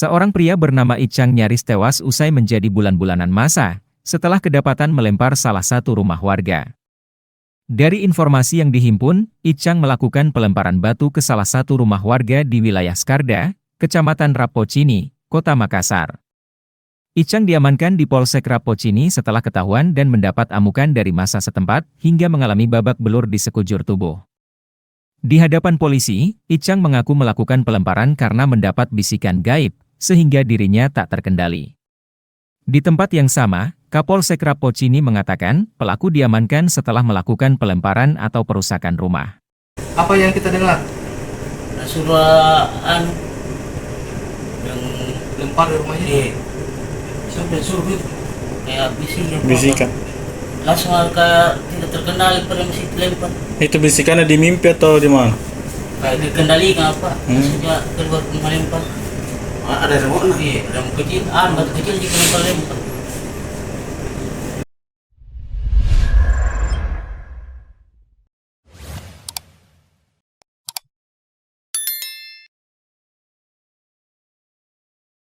Seorang pria bernama Icang nyaris tewas usai menjadi bulan-bulanan masa, setelah kedapatan melempar salah satu rumah warga. Dari informasi yang dihimpun, Icang melakukan pelemparan batu ke salah satu rumah warga di wilayah Skarda, Kecamatan Rapocini, Kota Makassar. Icang diamankan di Polsek Rapocini setelah ketahuan dan mendapat amukan dari massa setempat hingga mengalami babak belur di sekujur tubuh. Di hadapan polisi, Icang mengaku melakukan pelemparan karena mendapat bisikan gaib, sehingga dirinya tak terkendali. Di tempat yang sama, Kapolsek Rapocini mengatakan pelaku diamankan setelah melakukan pelemparan atau perusakan rumah. Apa yang kita dengar? Suruh yang Lempar di rumahnya? Iya. Sampai suruh gitu. Kayak Bisikan. langsung kayak tidak terkendali pada mesin dilempar. Itu bisikannya di mimpi atau di mana? Kayak dikendalikan apa? Maksudnya keluar melempar. Ada remote? Iya, rem kecil, batu kecil juga lempar-lempar.